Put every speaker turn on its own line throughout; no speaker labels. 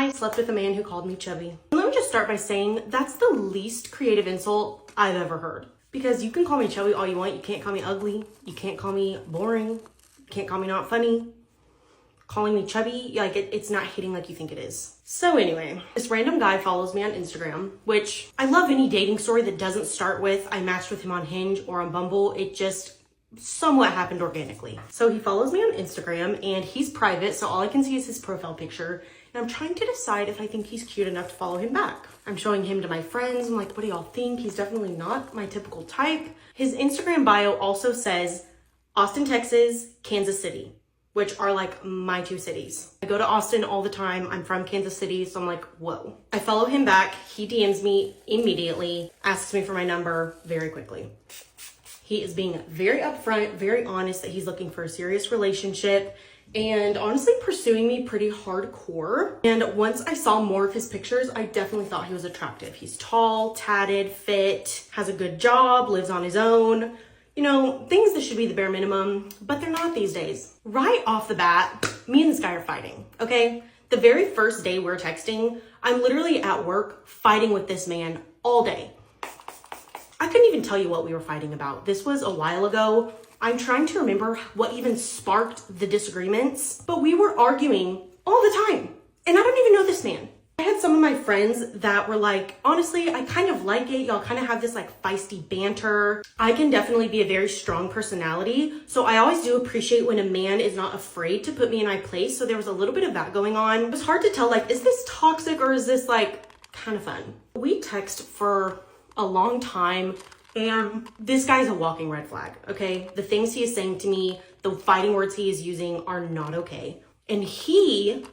I slept with a man who called me chubby. Let me just start by saying that's the least creative insult I've ever heard. Because you can call me chubby all you want. You can't call me ugly. You can't call me boring. You can't call me not funny. Calling me chubby, like it's not hitting like you think it is. So anyway, this random guy follows me on Instagram, which I love any dating story that doesn't start with I matched with him on Hinge or on Bumble. It just somewhat happened organically. So he follows me on Instagram and he's private, so all I can see is his profile picture. And I'm trying to decide if I think he's cute enough to follow him back. I'm showing him to my friends. I'm like, what do y'all think? He's definitely not my typical type. His Instagram bio also says Austin, Texas, Kansas City, which are like my two cities. I go to Austin all the time. I'm from Kansas City, so I'm like, whoa. I follow him back. He DMs me immediately, asks me for my number very quickly. He is being very upfront, very honest that he's looking for a serious relationship and honestly pursuing me pretty hardcore. And once I saw more of his pictures, I definitely thought he was attractive. He's tall, tatted, fit, has a good job, lives on his own. You know, things that should be the bare minimum, but they're not these days. Right off the bat, me and this guy are fighting, okay? The very first day we're texting, I'm literally at work fighting with this man all day. I couldn't even tell you what we were fighting about. This was a while ago. I'm trying to remember what even sparked the disagreements, but we were arguing all the time. And I don't even know this man. I had some of my friends that were like, honestly, I kind of like it. Y'all kind of have this like feisty banter. I can definitely be a very strong personality. So I always do appreciate when a man is not afraid to put me in my place. So there was a little bit of that going on. It was hard to tell, like, is this toxic or is this like kind of fun? We text for a long time and this guy's a walking red flag, okay? The things he is saying to me, the fighting words he is using are not okay. And he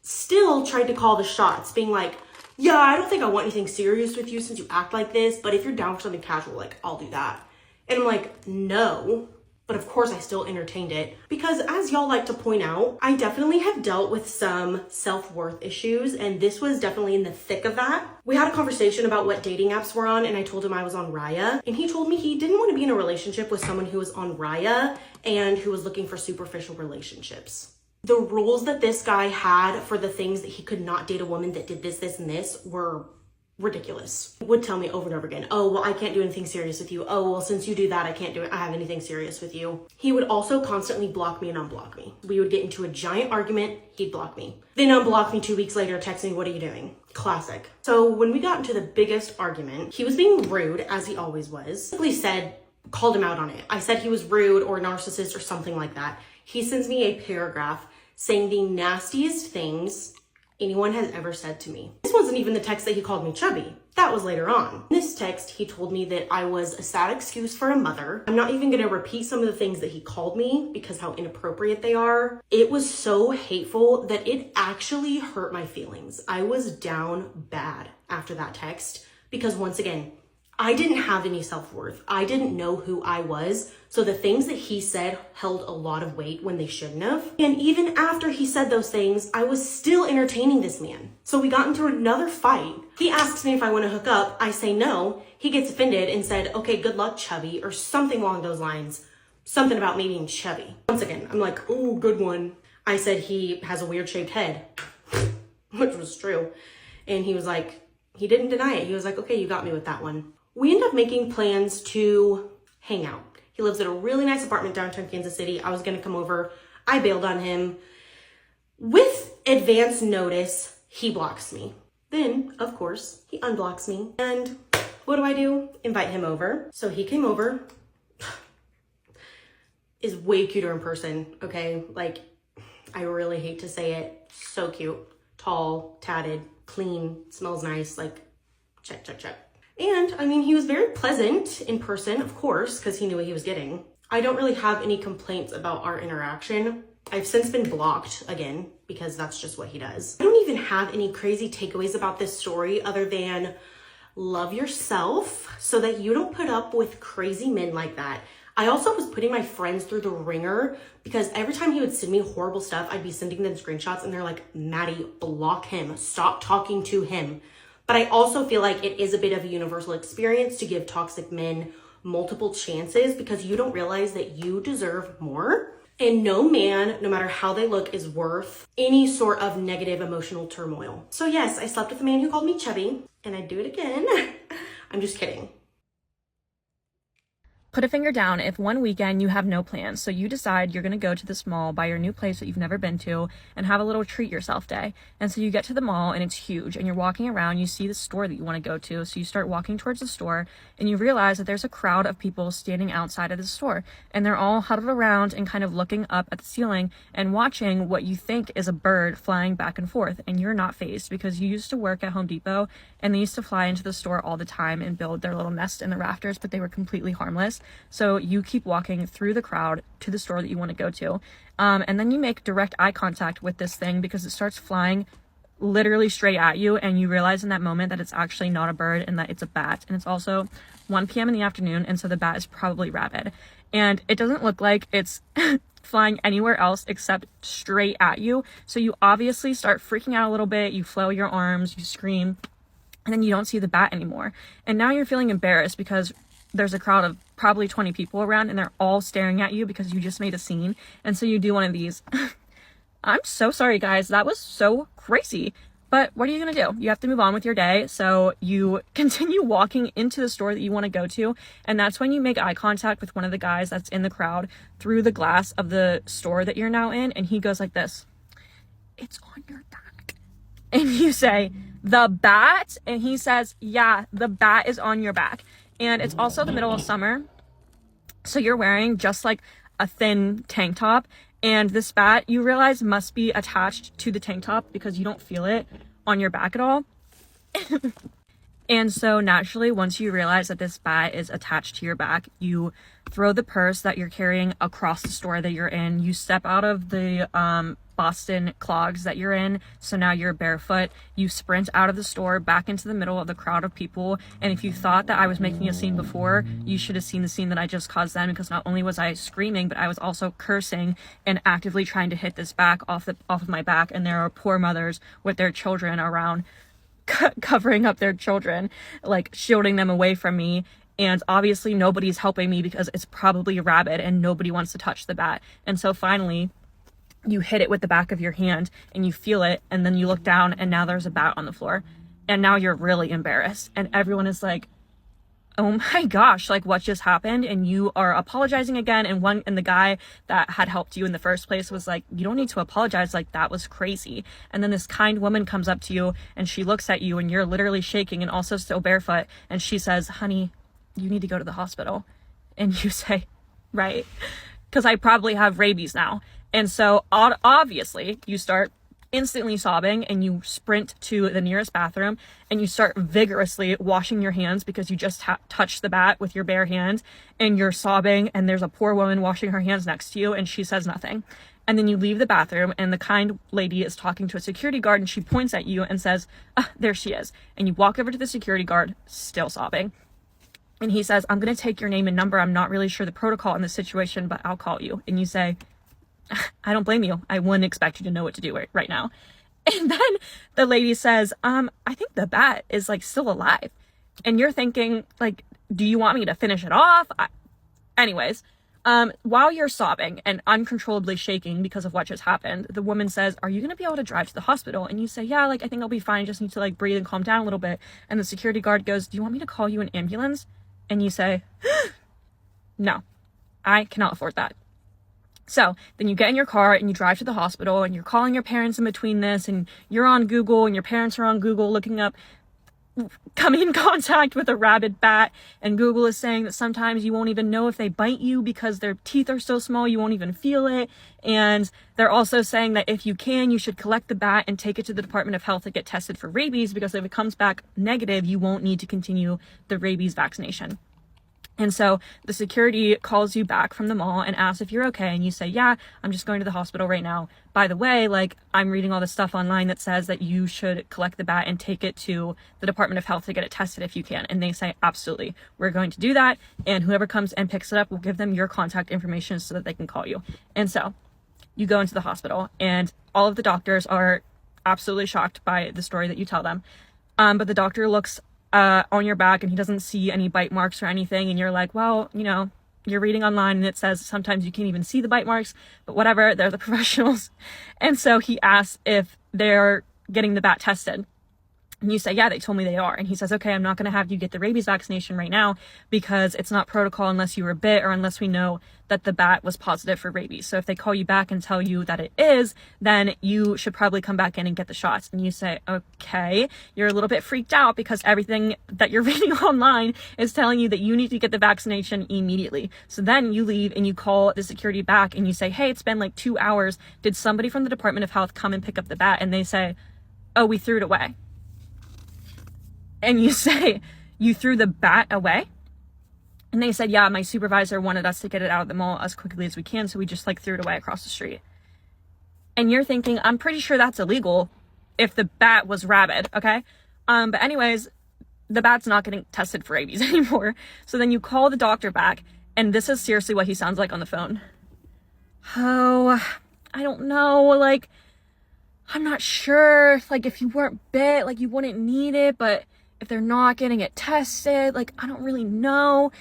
still tried to call the shots, being like, yeah, I don't think I want anything serious with you since you act like this, but if you're down for something casual, like, I'll do that. And I'm like, no, but of course I still entertained it because as y'all like to point out, I definitely have dealt with some self-worth issues and this was definitely in the thick of that. We had a conversation about what dating apps we're on and I told him I was on Raya and he told me he didn't want to be in a relationship with someone who was on Raya and who was looking for superficial relationships. The rules that this guy had for the things that he could not date a woman that did this, and this were ridiculous. He would tell me over and over again, oh, well, I can't do anything serious with you. Oh, well, since you do that, I can't have anything serious with you. He would also constantly block me and unblock me. We would get into a giant argument. He'd block me. Then unblock me 2 weeks later, text me, what are you doing? Classic. So when we got into the biggest argument, he was being rude as he always was. Simply called him out on it. I said he was rude or narcissist or something like that. He sends me a paragraph saying the nastiest things anyone has ever said to me. This wasn't even the text that he called me chubby. That was later on. In this text, he told me that I was a sad excuse for a mother. I'm not even gonna repeat some of the things that he called me because how inappropriate they are. It was so hateful that it actually hurt my feelings. I was down bad after that text because once again, I didn't have any self-worth. I didn't know who I was. So the things that he said held a lot of weight when they shouldn't have. And even after he said those things, I was still entertaining this man. So we got into another fight. He asks me if I want to hook up. I say no. He gets offended and said, okay, good luck, chubby, or something along those lines. Something about me being chubby. Once again, I'm like, ooh, good one. I said he has a weird shaped head, which was true. And he was like, he didn't deny it. He was like, okay, you got me with that one. We ended up making plans to hang out. He lives at a really nice apartment downtown Kansas City. I was gonna come over. I bailed on him. With advance notice, he blocks me. Then, of course, he unblocks me. And what do? Invite him over. So he came over. Is way cuter in person, okay? Like, I really hate to say it. So cute. Tall, tatted, clean, smells nice. Like, check, check, check. And I mean, he was very pleasant in person, of course, because he knew what he was getting. I don't really have any complaints about our interaction. I've since been blocked again because that's just what he does. I don't even have any crazy takeaways about this story other than love yourself so that you don't put up with crazy men like that. I also was putting my friends through the ringer because every time he would send me horrible stuff, I'd be sending them screenshots and they're like, Maddie, block him. Stop talking to him. But I also feel like it is a bit of a universal experience to give toxic men multiple chances because you don't realize that you deserve more. And no man, no matter how they look, is worth any sort of negative emotional turmoil. So yes, I slept with a man who called me chubby, and I'd do it again. I'm just kidding.
Put a finger down if one weekend you have no plans, so you decide you're going to go to this mall by your new place that you've never been to and have a little treat yourself day. And so you get to the mall and it's huge and you're walking around, you see the store that you want to go to, so you start walking towards the store and you realize that there's a crowd of people standing outside of the store and they're all huddled around and kind of looking up at the ceiling and watching what you think is a bird flying back and forth, and you're not fazed because you used to work at Home Depot and they used to fly into the store all the time and build their little nest in the rafters, but they were completely harmless. So you keep walking through the crowd to the store that you want to go to. And then you make direct eye contact with this thing because it starts flying literally straight at you. And you realize in that moment that it's actually not a bird and that it's a bat. And it's also 1 p.m. in the afternoon. And so the bat is probably rabid. And it doesn't look like it's flying anywhere else except straight at you. So you obviously start freaking out a little bit. You flail your arms, you scream, and then you don't see the bat anymore. And now you're feeling embarrassed because there's a crowd of probably 20 people around and they're all staring at you because you just made a scene. And so you do one of these. I'm so sorry, guys. That was so crazy. But what are you going to do? You have to move on with your day. So you continue walking into the store that you want to go to. And that's when you make eye contact with one of the guys that's in the crowd through the glass of the store that you're now in. And he goes like this, "It's on your back." And you say, "The bat?" And he says, "Yeah, the bat is on your back." And it's also the middle of summer, so you're wearing just like a thin tank top, and this bat, you realize, must be attached to the tank top because you don't feel it on your back at all. And so naturally, once you realize that this bat is attached to your back, you throw the purse that you're carrying across the store that you're in. You step out of the Boston clogs that you're in, so now you're barefoot. You sprint out of the store back into the middle of the crowd of people. And if you thought that I was making a scene before, you should have seen the scene that I just caused then, because not only was I screaming, but I was also cursing and actively trying to hit this back off of my back. And there are poor mothers with their children around, covering up their children, like shielding them away from me. And obviously nobody's helping me because it's probably rabid and nobody wants to touch the bat. And so finally you hit it with the back of your hand and you feel it, and then you look down and now there's a bat on the floor, and now you're really embarrassed and everyone is like, "Oh my gosh, like what just happened?" And you are apologizing again, and the guy that had helped you in the first place was like, "You don't need to apologize, like that was crazy." And then this kind woman comes up to you and she looks at you and you're literally shaking and also still barefoot, and she says, "Honey, you need to go to the hospital." And you say, "Right, because I probably have rabies now." And so obviously you start instantly sobbing and you sprint to the nearest bathroom and you start vigorously washing your hands because you just touched the bat with your bare hand, and you're sobbing, and there's a poor woman washing her hands next to you and she says nothing. And then you leave the bathroom and the kind lady is talking to a security guard and she points at you and says, "There she is." And you walk over to the security guard, still sobbing. And he says, "I'm going to take your name and number. I'm not really sure the protocol in this situation, but I'll call you." And you say, "I don't blame you. I wouldn't expect you to know what to do right now." And then the lady says, "I think the bat is like still alive." And you're thinking, like, do you want me to finish it off? Anyways, while you're sobbing and uncontrollably shaking because of what just happened, the woman says, "Are you going to be able to drive to the hospital?" And you say, "Yeah, like I think I'll be fine. I just need to like breathe and calm down a little bit." And the security guard goes, "Do you want me to call you an ambulance?" And you say, "No, I cannot afford that." So then you get in your car and you drive to the hospital and you're calling your parents in between this, and you're on Google and your parents are on Google looking up coming in contact with a rabid bat, and Google is saying that sometimes you won't even know if they bite you because their teeth are so small you won't even feel it. And they're also saying that if you can, you should collect the bat and take it to the Department of Health to get tested for rabies, because if it comes back negative, you won't need to continue the rabies vaccination. And so the security calls you back from the mall and asks if you're okay. And you say, "Yeah, I'm just going to the hospital right now. By the way, like I'm reading all this stuff online that says that you should collect the bat and take it to the Department of Health to get it tested if you can." And they say, "Absolutely, we're going to do that. And whoever comes and picks it up, we'll give them your contact information so that they can call you." And so you go into the hospital and all of the doctors are absolutely shocked by the story that you tell them. But the doctor looks on your back and he doesn't see any bite marks or anything, and you're like, "Well, you know, you're reading online and it says sometimes you can't even see the bite marks, but whatever, they're the professionals. And so he asks if they're getting the bat tested. And you say, yeah, they told me they are. And he says, okay, I'm not going to have you get the rabies vaccination right now because it's not protocol unless you were bit or unless we know that the bat was positive for rabies. So if they call you back and tell you that it is, then you should probably come back in and get the shots. And you say, okay, you're a little bit freaked out because everything that you're reading online is telling you that you need to get the vaccination immediately. So then you leave and you call the security back and you say, hey, it's been like 2 hours. Did somebody from the Department of Health come and pick up the bat? And they say, oh, we threw it away. And you say, you threw the bat away? And they said, yeah, my supervisor wanted us to get it out of the mall as quickly as we can, so we just like threw it away across the street. And you're thinking, I'm pretty sure that's illegal if the bat was rabid, okay? But anyways, the bat's not getting tested for rabies anymore. So then you call the doctor back, and this is seriously what he sounds like on the phone. Oh, I don't know, like, I'm not sure, like, if you weren't bit, like, you wouldn't need it, but if they're not getting it tested, like, I don't really know.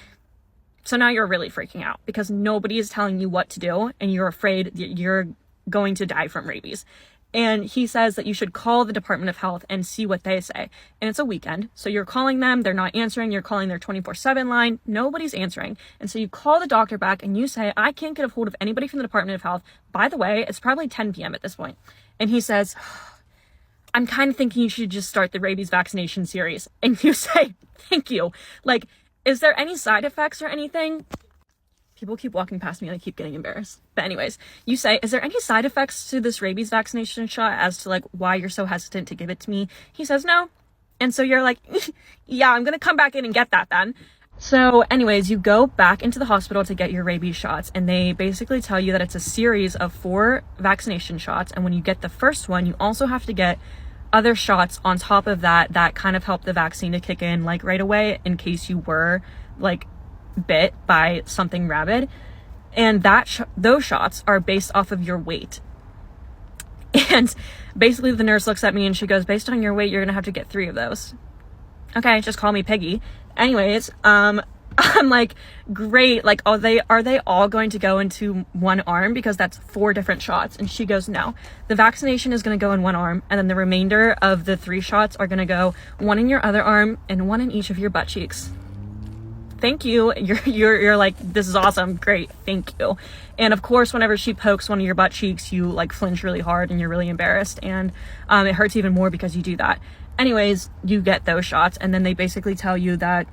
So now you're really freaking out because nobody is telling you what to do and you're afraid that you're going to die from rabies. And he says that you should call the Department of Health and see what they say. And it's a weekend, so you're calling them, they're not answering, you're calling their 24/7 line, nobody's answering. And so you call the doctor back and you say, I can't get a hold of anybody from the Department of Health. By the way, it's probably 10 p.m. at this point. And he says, I'm kind of thinking you should just start the rabies vaccination series. And you say, thank you. Like, is there any side effects or anything? People keep walking past me and I keep getting embarrassed. But anyways, you say, is there any side effects to this rabies vaccination shot as to like why you're so hesitant to give it to me? He says no. And so you're like, yeah, I'm going to come back in and get that then. So anyways, you go back into the hospital to get your rabies shots and they basically tell you that it's a series of 4 vaccination shots. And when you get the first one, you also have to get other shots on top of that kind of help the vaccine to kick in like right away in case you were like bit by something rabid. And those shots are based off of your weight. And basically the nurse looks at me and she goes, based on your weight, you're going to have to get 3 of those. Okay, just call me Piggy. Anyways, I'm like, great. Like, are they all going to go into one arm? Because that's 4 different shots. And she goes, no, the vaccination is going to go in one arm. And then the remainder of the 3 shots are going to go 1 in your other arm and 1 in each of your butt cheeks. Thank you. You're like, this is awesome. Great. Thank you. And of course, whenever she pokes one of your butt cheeks, you like flinch really hard and you're really embarrassed. And it hurts even more because you do that. Anyways, you get those shots and then they basically tell you that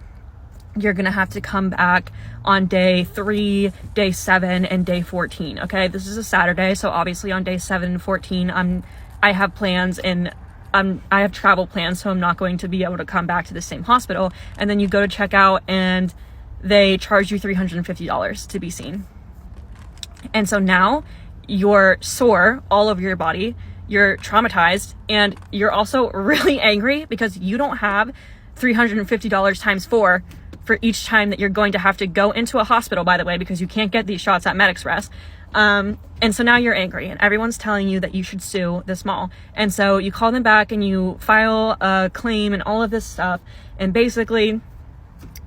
you're going to have to come back on day 3, day 7, and day 14. Okay. This is a Saturday. So obviously on day 7 and 14, I have plans and I have travel plans. So I'm not going to be able to come back to the same hospital. And then you go to check out and they charge you $350 to be seen. And so now you're sore all over your body. You're traumatized and you're also really angry because you don't have $350 times 4 for each time that you're going to have to go into a hospital, by the way, because you can't get these shots at MedExpress. And so now you're angry and everyone's telling you that you should sue this mall. And so you call them back and you file a claim and all of this stuff. And basically,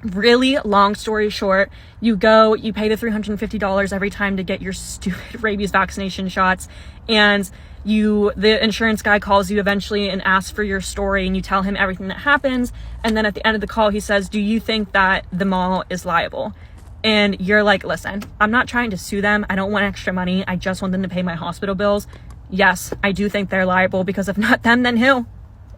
really long story short, you pay the $350 every time to get your stupid rabies vaccination shots. And the insurance guy calls you eventually and asks for your story and you tell him everything that happens. And then at the end of the call, he says, do you think that the mall is liable? And you're like, listen, I'm not trying to sue them. I don't want extra money. I just want them to pay my hospital bills. Yes, I do think they're liable because if not them, then who?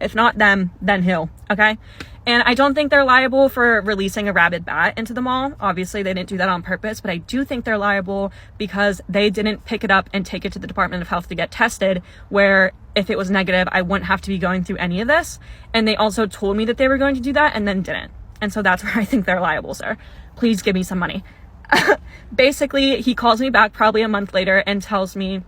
If not them, then who? Okay. And I don't think they're liable for releasing a rabid bat into the mall. Obviously, they didn't do that on purpose, but I do think they're liable because they didn't pick it up and take it to the Department of Health to get tested, where if it was negative, I wouldn't have to be going through any of this. And they also told me that they were going to do that and then didn't. And so that's where I think they're liable, sir. Please give me some money. Basically, he calls me back probably a month later and tells me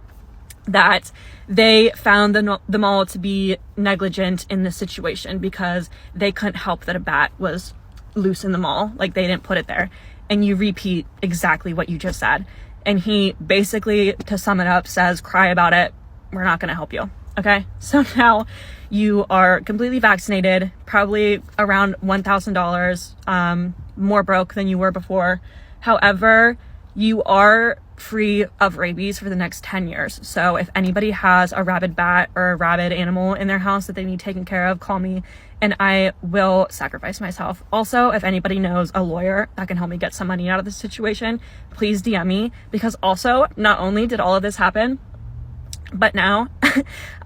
that they found the mall to be negligent in this situation because they couldn't help that a bat was loose in the mall. Like, they didn't put it there. And you repeat exactly what you just said. And he basically, to sum it up, says, cry about it. We're not going to help you. Okay. So now you are completely vaccinated, probably around $1,000, more broke than you were before, However, you are free of rabies for the next 10 years. So if anybody has a rabid bat or a rabid animal in their house that they need taken care of, call me and I will sacrifice myself. Also, if anybody knows a lawyer that can help me get some money out of this situation, please DM me, because also, not only did all of this happen, but now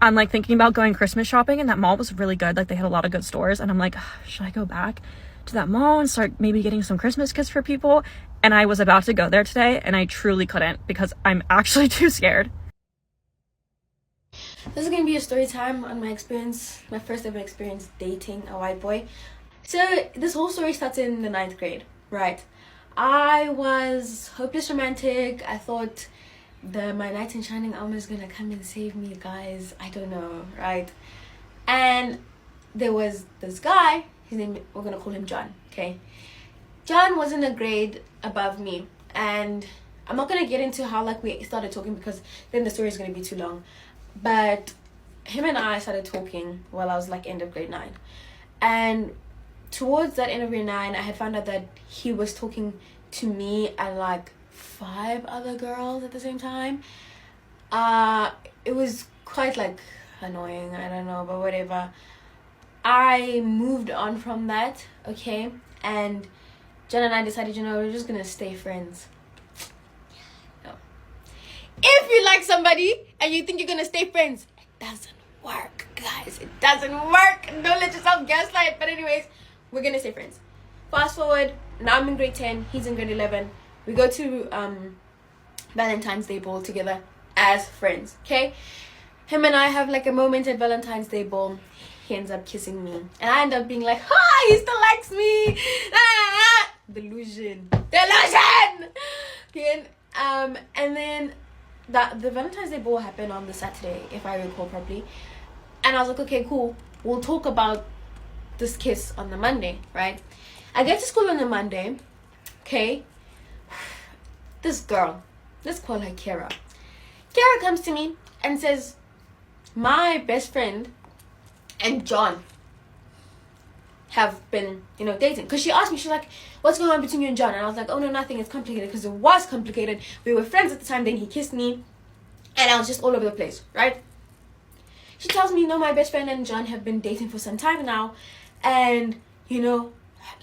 I'm like thinking about going Christmas shopping, and that mall was really good. Like, they had a lot of good stores, and I'm like, should I go back to that mall and start maybe getting some Christmas gifts for people? And I was about to go there today, and I truly couldn't, because I'm actually too scared.
This is going to be a story time on my experience, my first ever experience dating a white boy. So this whole story starts in the 9th grade, right? I was hopeless romantic. I thought my knight in shining armor is going to come and save me, guys. I don't know, right? And there was this guy, his name, we're going to call him John, okay? John was in a grade above me, and I'm not going to get into how like we started talking, because then the story is going to be too long. But him and I started talking while I was like end of grade 9, and towards that end of grade 9 I had found out that he was talking to me and like 5 other girls at the same time. It was quite like annoying, I don't know, but whatever. I moved on from that, okay, and Jen and I decided, you know, we're just gonna stay friends. If you like somebody and you think you're gonna stay friends, it doesn't work, guys. It doesn't work. Don't let yourself gaslight. But anyways, we're gonna stay friends. Fast forward, now I'm in grade 10, he's in grade 11. We go to Valentine's Day ball together as friends, okay? Him and I have like a moment at Valentine's Day ball. He ends up kissing me, and I end up being like, he still likes me. Delusion. And then the Valentine's Day ball happened on the Saturday, if I recall properly. And I was like, okay, cool. We'll talk about this kiss on the Monday, right? I get to school on the Monday, okay? This girl, let's call her Kara. Kara comes to me and says, my best friend and John have been, dating. Because she asked me, she's like, what's going on between you and John? And I was like, oh no, nothing, it's complicated. Because it was complicated. We were friends at the time, then he kissed me, and I was just all over the place, right? She tells me, my best friend and John have been dating for some time now, and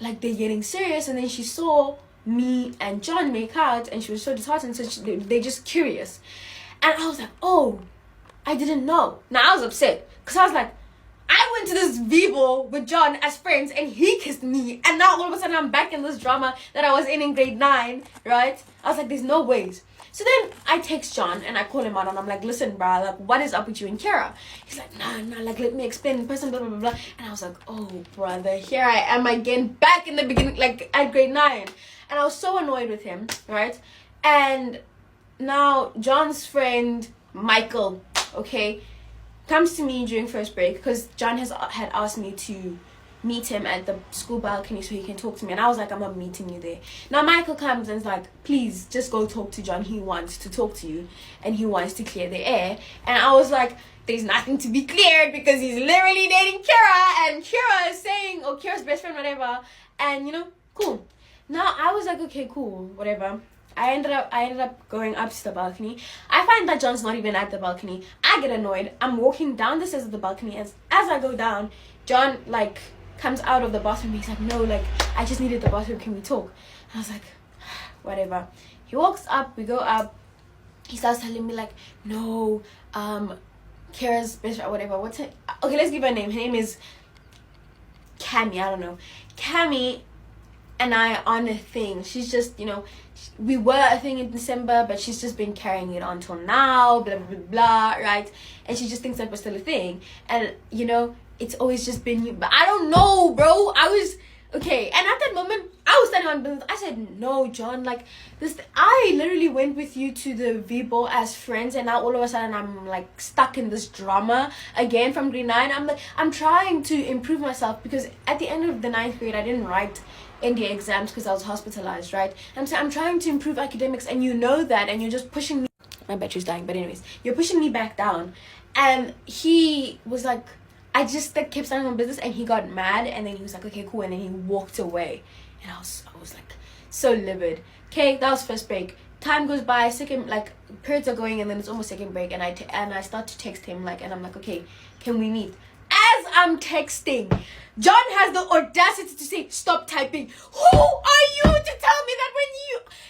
like they're getting serious. And then she saw me and John make out, and she was so disheartened, so they're just curious. And I was like, oh, I didn't know. Now I was upset, because I was like, I went to this V-ball with John as friends, and he kissed me, and now all of a sudden I'm back in this drama that I was in grade 9, right? I was like, there's no ways. So then I text John and I call him out, and I'm like, listen, bro, like, what is up with you and Kara? He's like, no, like, let me explain in person, blah, blah, blah, blah. And I was like, oh, brother, here I am again, back in the beginning, like at grade 9. And I was so annoyed with him, right? And now John's friend, Michael, okay, comes to me during first break, because John had asked me to meet him at the school balcony so he can talk to me, and I was like, I'm not meeting you there. Now Michael comes and is like, please just go talk to John, he wants to talk to you and he wants to clear the air. And I was like, there's nothing to be cleared, because he's literally dating Kara, and Kara is saying, oh, Kara's best friend, whatever. And cool. Now I was like, okay, cool, whatever. I ended up going up to the balcony. I find that John's not even at the balcony. I get annoyed. I'm walking down the stairs of the balcony. As I go down, John like comes out of the bathroom. He's like, no, like, I just needed the bathroom. Can we talk? I was like, whatever. He walks up. We go up. He starts telling me like, no, Kara's best friend, whatever. What's it? Okay, let's give her a name. Her name is Cammy. I don't know. Cammy and I on a thing. She's just, we were a thing in December, but she's just been carrying it on till now, blah, blah, blah, blah, right? And she just thinks that we're still a thing. And, it's always just been you. But I don't know, bro. Okay. And at that moment, I was standing on business. I said, no, John, like, I literally went with you to the V-ball as friends, and now all of a sudden I'm, like, stuck in this drama again from grade 9. I'm trying to improve myself, because at the end of the 9th grade, I didn't write India exams because I was hospitalized, right? And so I'm trying to improve academics, and you know that, and you're just pushing me. My battery's dying, but anyways, you're pushing me back down. And he was like, I just kept standing on business, and he got mad, and then he was like, okay, cool, and then he walked away. And I was like so livid. Okay, that was first break. Time goes by, second, like periods are going, and then it's almost second break, and I start to text him, like, and I'm like, okay, can we meet? As I'm texting, John has the audacity to say, stop typing. Who are you to tell me that when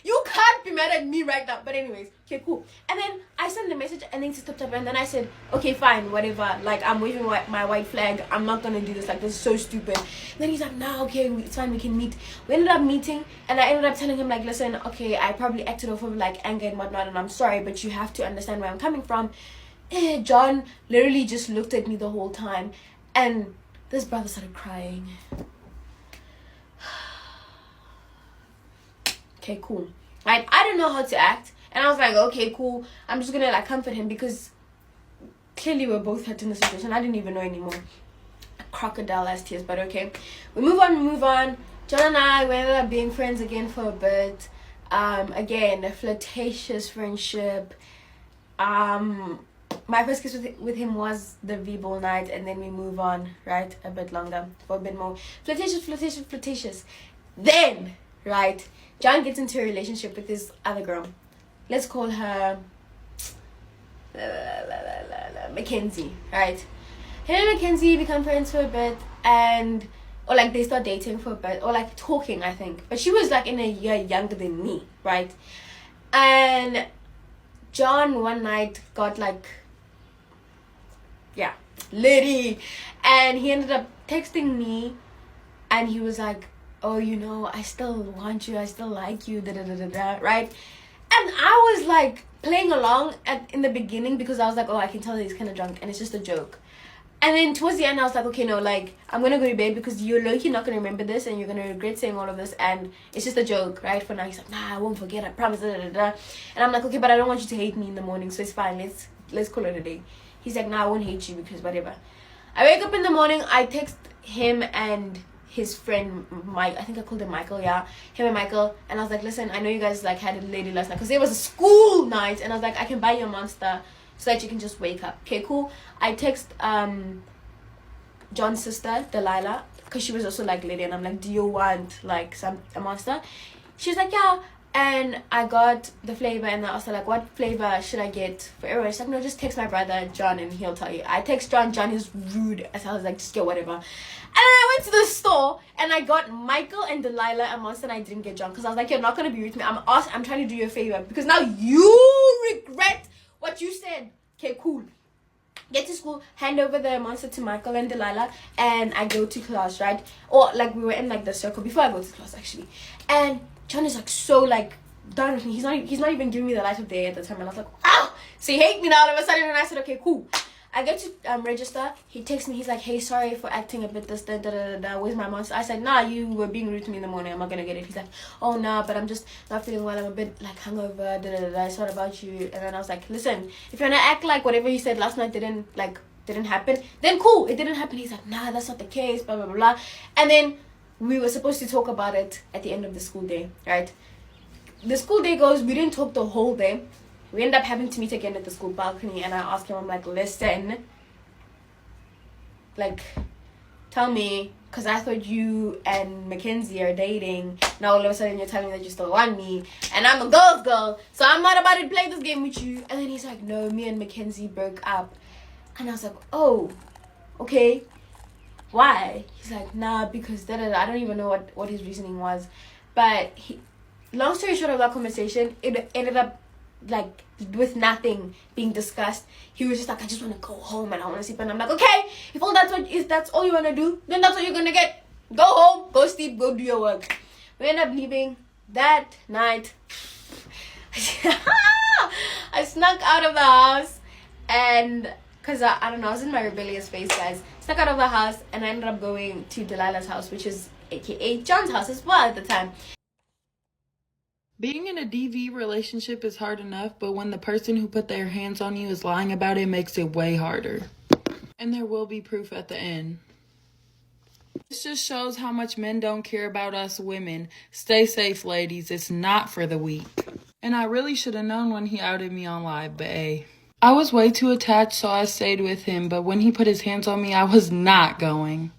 you can't be mad at me right now? But anyways, okay, cool. And then I sent the message and then he stopped typing, and then I said, okay, fine, whatever. Like, I'm waving my white flag. I'm not gonna do this. Like, this is so stupid. And then he's like, nah, okay, it's fine, we can meet. We ended up meeting, and I ended up telling him, like, listen, okay, I probably acted off of like anger and whatnot, and I'm sorry, but you have to understand where I'm coming from. John literally just looked at me the whole time, and this brother started crying. Okay, cool. Like, I didn't know how to act, and I was like, okay, cool, I'm just gonna like comfort him, because clearly we're both hurt in the situation. I didn't even know anymore. Crocodile ass tears, but okay, we move on. John and I, we ended up being friends again for a bit. Again, a flirtatious friendship. My first kiss with him was the V-ball night, and then we move on, right? A bit longer, for a bit more. Flirtatious. Then, right, John gets into a relationship with this other girl. Let's call her Mackenzie, right? Him and Mackenzie become friends for a bit, or like they start dating for a bit, or like talking, I think. But she was like in a year younger than me, right? And John one night got like, litty, and he ended up texting me, and he was like, oh, you know, I still want you, I still like you, right? And I was like playing along in the beginning, because I was like, oh, I can tell that he's kind of drunk and it's just a joke. And then towards the end I was like, okay, no, like, I'm gonna go to bed, because you're low-key not gonna remember this, and you're gonna regret saying all of this, and it's just a joke, right? For now. He's like, nah, I won't forget, I promise. And I'm like, okay, but I don't want you to hate me in the morning, so it's fine, let's call it a day. He's like, nah, I won't hate you, because whatever. I wake up in the morning, I text him and his friend Mike, I think I called him Michael, him and Michael, and I was like, listen, I know you guys like had a lady last night, because it was a school night, and I was like, I can buy you a Monster so that you can just wake up. Okay, cool. I text John's sister Delilah, because she was also like lady, and I'm like, do you want like a Monster? She's like, yeah. And I got the flavor, and I asked her like, what flavor should I get for everyone? She's like, no, just text my brother John and he'll tell you. I text John is rude as hell. I was like, just get whatever. And then I went to the store and I got Michael and Delilah a Monster, and I didn't get John, because I was like, you're not gonna be rude to me. I'm trying to do you a favor, because now you regret what you said. Okay, cool. Get to school, hand over the Monster to Michael and Delilah, and I go to class, right? Or like we were in like the circle before I go to class actually, and John is like so like done with me. He's not even giving me the light of day at the time, and I was like, ah! So he hate me now all of a sudden, and I said, okay, cool. I go to register. He texts me. He's like, hey, sorry for acting a bit this, where's my Monster? I said, nah, you were being rude to me in the morning. I'm not gonna get it. He's like, oh, nah, but I'm just not feeling well. I'm a bit like hungover. It's not about you. And then I was like, listen, if you're gonna act like whatever you said last night didn't happen, then cool, it didn't happen. He's like, nah, that's not the case, blah, blah, blah. And then we were supposed to talk about it at the end of the school day, right? The school day goes, we didn't talk the whole day. We end up having to meet again at the school balcony, and I asked him, I'm like, listen, like, tell me, because I thought you and Mackenzie are dating. Now all of a sudden you're telling me that you still want me, and I'm a girl's girl, so I'm not about to play this game with you. And then he's like, no, me and Mackenzie broke up. And I was like, oh, okay. Why? He's like, nah, because I don't even know what his reasoning was. But long story short of that conversation, it ended up like with nothing being discussed. He was just like, I just want to go home and I want to sleep. And I'm like, okay, if that's all you want to do, then that's what you're gonna get. Go home, go sleep, go do your work. We end up leaving that night. I snuck out of the house, and because I don't know, I was in my rebellious phase, guys. Snuck out of the house, and I ended up going to Delilah's house, which is aka John's house as well at the time.
Being in a DV relationship is hard enough, but when the person who put their hands on you is lying about it, makes it way harder. And there will be proof at the end. This just shows how much men don't care about us women. Stay safe, ladies. It's not for the weak. And I really should have known when he outed me on live, but hey. I was way too attached, so I stayed with him, but when he put his hands on me, I was not going.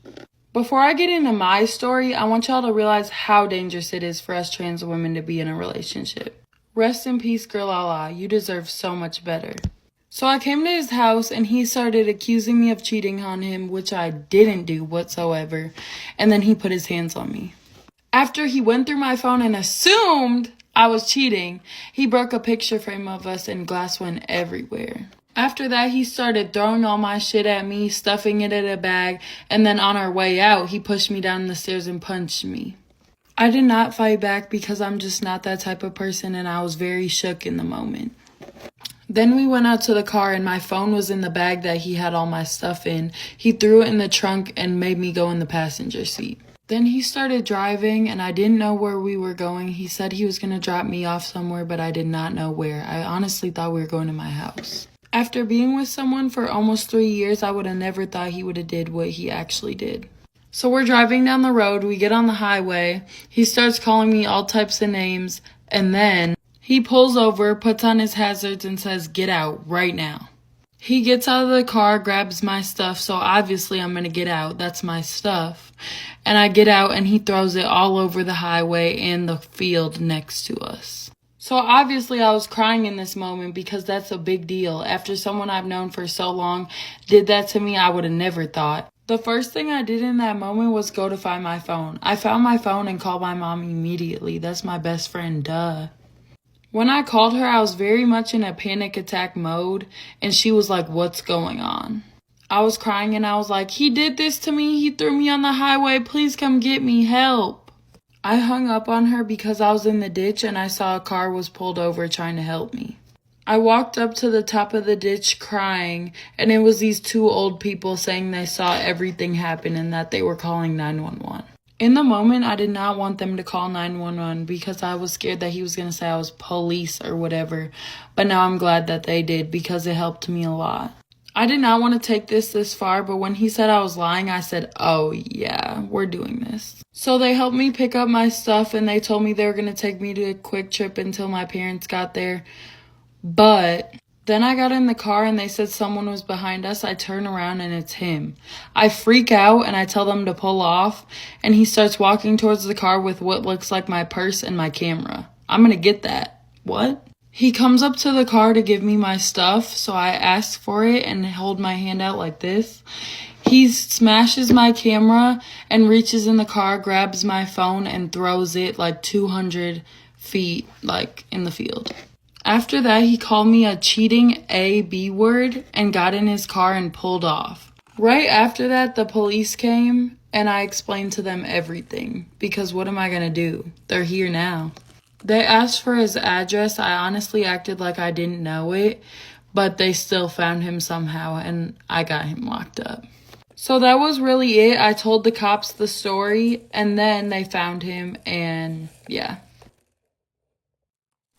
Before I get into my story, I want y'all to realize how dangerous it is for us trans women to be in a relationship. Rest in peace, Girl Allah. You deserve so much better. So I came to his house and he started accusing me of cheating on him, which I didn't do whatsoever. And then he put his hands on me. After he went through my phone and assumed I was cheating, he broke a picture frame of us and glass went everywhere. After that, he started throwing all my shit at me, stuffing it in a bag, and then on our way out, he pushed me down the stairs and punched me. I did not fight back because I'm just not that type of person and I was very shook in the moment. Then we went out to the car and my phone was in the bag that he had all my stuff in. He threw it in the trunk and made me go in the passenger seat. Then he started driving and I didn't know where we were going. He said he was going to drop me off somewhere, but I did not know where. I honestly thought we were going to my house. After being with someone for almost 3 years, I would have never thought he would have did what he actually did. So we're driving down the road, we get on the highway, he starts calling me all types of names, and then he pulls over, puts on his hazards, and says, "Get out, right now." He gets out of the car, grabs my stuff, so obviously I'm gonna get out, that's my stuff. And I get out and he throws it all over the highway and the field next to us. So obviously I was crying in this moment because that's a big deal. After someone I've known for so long did that to me, I would have never thought. The first thing I did in that moment was go to find my phone. I found my phone and called my mom immediately. That's my best friend, duh. When I called her, I was very much in a panic attack mode, and she was like, "What's going on?" I was crying and I was like, "He did this to me. He threw me on the highway. Please come get me. Help." I hung up on her because I was in the ditch and I saw a car was pulled over trying to help me. I walked up to the top of the ditch crying, and it was these two old people saying they saw everything happen and that they were calling 911. In the moment, I did not want them to call 911 because I was scared that he was going to say I was police or whatever, but now I'm glad that they did because it helped me a lot. I did not want to take this far, but when he said I was lying, I said, "Oh yeah, we're doing this." So they helped me pick up my stuff and they told me they were going to take me to a quick trip until my parents got there. But then I got in the car and they said someone was behind us. I turn around and it's him. I freak out and I tell them to pull off, and he starts walking towards the car with what looks like my purse and my camera. I'm gonna get that. What? He comes up to the car to give me my stuff, so I ask for it and hold my hand out like this. He smashes my camera and reaches in the car, grabs my phone and throws it like 200 feet like in the field. After that, he called me a cheating B word and got in his car and pulled off. Right after that, the police came and I explained to them everything because what am I going to do? They're here now. They asked for his address. I honestly acted like I didn't know it, but they still found him somehow and I got him locked up. So that was really it. I told the cops the story and then they found him and yeah.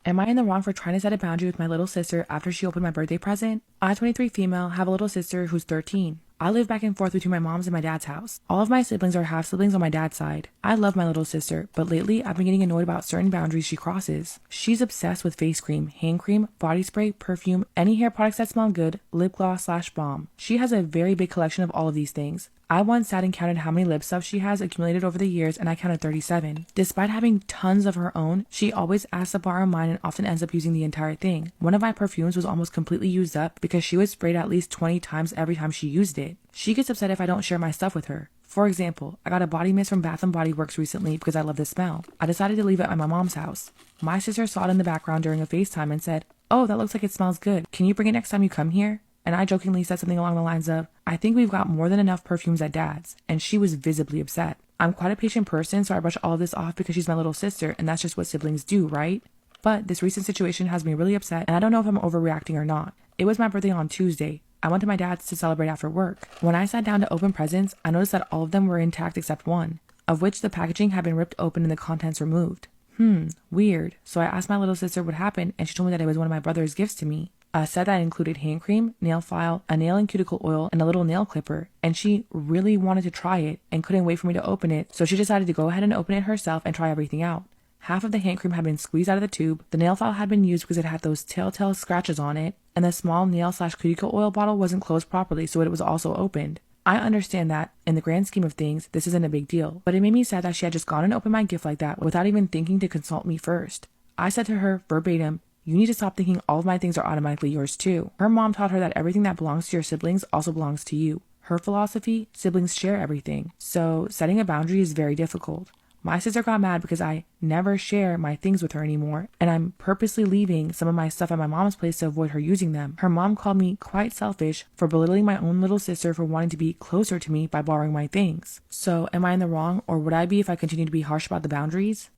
Am I in the wrong for trying to set a boundary with my little sister after she opened my birthday present? I'm 23 female, have a little sister who's 13. I live back and forth between my mom's and my dad's house. All of my siblings are half siblings on my dad's side. I love my little sister, but lately I've been getting annoyed about certain boundaries she crosses. She's obsessed with face cream, hand cream, body spray, perfume, any hair products that smell good, lip gloss/balm. She has a very big collection of all of these things. I once sat and counted how many lip stuff she has accumulated over the years, and I counted 37. Despite having tons of her own, she always asks to borrow mine and often ends up using the entire thing. One of my perfumes was almost completely used up because she would spray it at least 20 times every time she used it. She gets upset if I don't share my stuff with her. For example, I got a body mist from Bath & Body Works recently because I love the smell. I decided to leave it at my mom's house. My sister saw it in the background during a FaceTime and said, "Oh, that looks like it smells good. Can you bring it next time you come here?" And I jokingly said something along the lines of, "I think we've got more than enough perfumes at Dad's," and she was visibly upset. I'm quite a patient person, so I brush all of this off because she's my little sister, and that's just what siblings do, right? But this recent situation has me really upset, and I don't know if I'm overreacting or not. It was my birthday on Tuesday. I went to my dad's to celebrate after work. When I sat down to open presents, I noticed that all of them were intact except one, of which the packaging had been ripped open and the contents removed. Weird. So I asked my little sister what happened, and she told me that it was one of my brother's gifts to me. A set that included hand cream, nail file, a nail and cuticle oil, and a little nail clipper, and she really wanted to try it and couldn't wait for me to open it, so she decided to go ahead and open it herself and try everything out. Half of the hand cream had been squeezed out of the tube, the nail file had been used because it had those telltale scratches on it, and the small nail/cuticle oil bottle wasn't closed properly, so it was also opened. I understand that, in the grand scheme of things, this isn't a big deal, but it made me sad that she had just gone and opened my gift like that without even thinking to consult me first. I said to her verbatim, "You need to stop thinking all of my things are automatically yours too." Her mom taught her that everything that belongs to your siblings also belongs to you. Her philosophy, siblings share everything. So setting a boundary is very difficult. My sister got mad because I never share my things with her anymore, and I'm purposely leaving some of my stuff at my mom's place to avoid her using them. Her mom called me quite selfish for belittling my own little sister for wanting to be closer to me by borrowing my things. So am I in the wrong, or would I be if I continue to be harsh about the boundaries?